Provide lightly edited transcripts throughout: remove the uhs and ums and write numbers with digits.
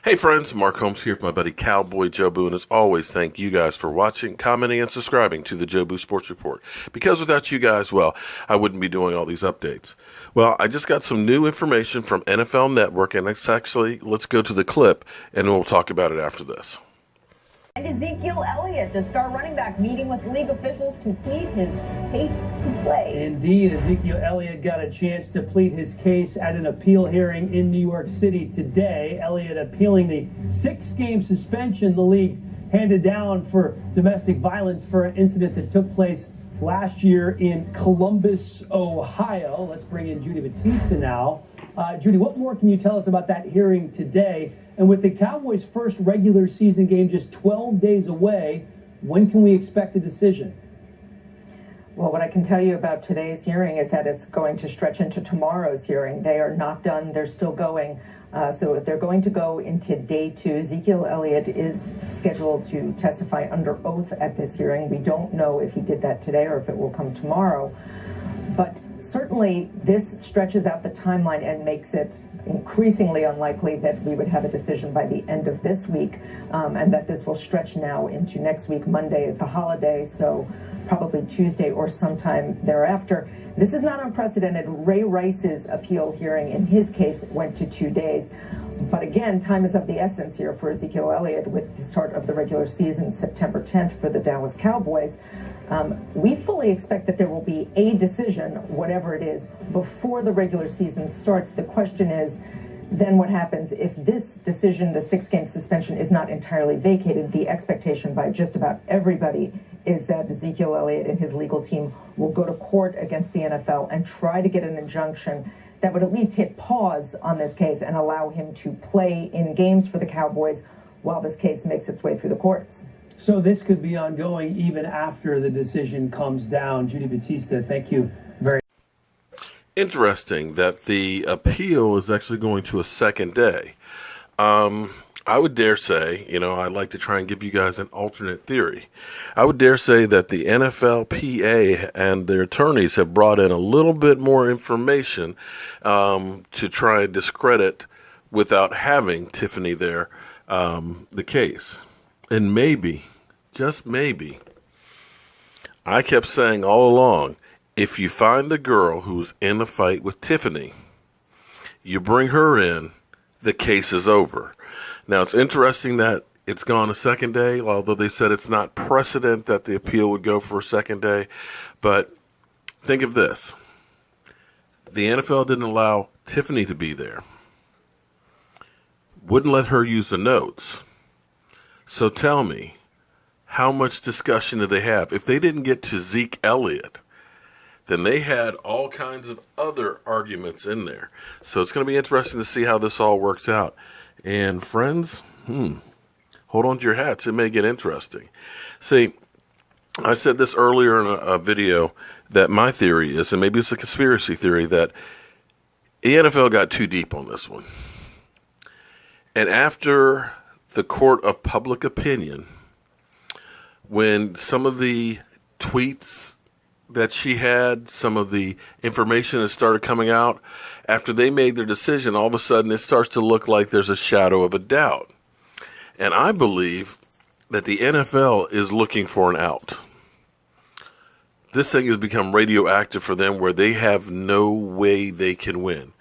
Hey friends, Mark Holmes here with my buddy Cowboy Jobu, and as always, thank you guys for watching, commenting, and subscribing to the Jobu Sports Report. Because without you guys, well, I wouldn't be doing all these updates. Well, I just got some new information from NFL Network, and let's go to the clip, and we'll talk about it after this. And Zeke Elliott, the star running back, meeting with league officials to plead his case to play. Indeed, Ezekiel Elliott got a chance to plead his case at an appeal hearing in New York City today. Elliott appealing the 6-game suspension the league handed down for domestic violence for an incident that took place last year in Columbus, Ohio. Let's bring in Judy Batista now. Judy, what more can you tell us about that hearing today? And with the Cowboys' first regular season game just 12 days away, when can we expect a decision? Well, what I can tell you about today's hearing is that it's going to stretch into tomorrow's hearing. They are not done. They're still going. So they're going to go into day 2. Ezekiel Elliott is scheduled to testify under oath at this hearing. We don't know if he did that today or if it will come tomorrow. But certainly this stretches out the timeline and makes it increasingly unlikely that we would have a decision by the end of this week, and that this will stretch now into next week. Monday is the holiday, so probably Tuesday or sometime thereafter. This is not unprecedented. Ray Rice's appeal hearing in his case went to 2 days. But again, time is of the essence here for Ezekiel Elliott with the start of the regular season, September 10th for the Dallas Cowboys. We fully expect that there will be a decision, whatever it is, before the regular season starts. The question is, then what happens if this decision, the 6-game suspension, is not entirely vacated? The expectation by just about everybody is that Ezekiel Elliott and his legal team will go to court against the NFL and try to get an injunction that would at least hit pause on this case and allow him to play in games for the Cowboys while this case makes its way through the courts. So this could be ongoing even after the decision comes down. Judy Batista, thank you very much. Interesting that the appeal is actually going to a second day. I would dare say, I like to try and give you guys an alternate theory. I would dare say that the NFLPA and their attorneys have brought in a little bit more information to try and discredit, without having Tiffany there, the case. And maybe, just maybe, I kept saying all along, if you find the girl who's in a fight with Tiffany, you bring her in, the case is over. Now, it's interesting that it's gone a second day, although they said it's not precedent that the appeal would go for a second day. But think of this. The NFL didn't allow Tiffany to be there. Wouldn't let her use the notes. So tell me, how much discussion did they have? If they didn't get to Zeke Elliott, then they had all kinds of other arguments in there. So it's going to be interesting to see how this all works out. And friends, hold on to your hats. It may get interesting. See, I said this earlier in a video that my theory is, and maybe it's a conspiracy theory, that the NFL got too deep on this one. And after the court of public opinion, when some of the tweets that she had, some of the information that started coming out, after they made their decision, all of a sudden it starts to look like there's a shadow of a doubt. And I believe that the NFL is looking for an out. This thing has become radioactive for them, where they have no way they can win.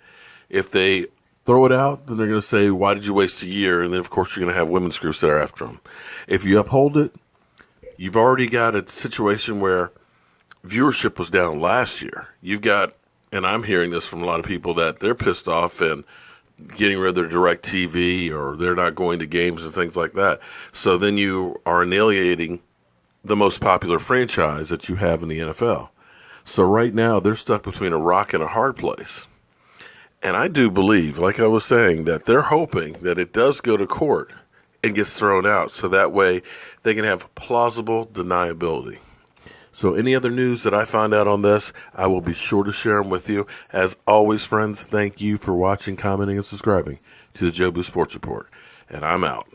If they throw it out, then they're going to say, why did you waste a year? And then, of course, you're going to have women's groups that are after them. If you uphold it, you've already got a situation where viewership was down last year. You've got, and I'm hearing this from a lot of people, that they're pissed off and getting rid of their direct TV, or they're not going to games and things like that. So then you are annihilating the most popular franchise that you have in the NFL. So right now they're stuck between a rock and a hard place. And I do believe, like I was saying, that they're hoping that it does go to court and gets thrown out, so that way they can have plausible deniability. So any other news that I find out on this, I will be sure to share them with you. As always, friends, thank you for watching, commenting, and subscribing to the Jobu Sports Report. And I'm out.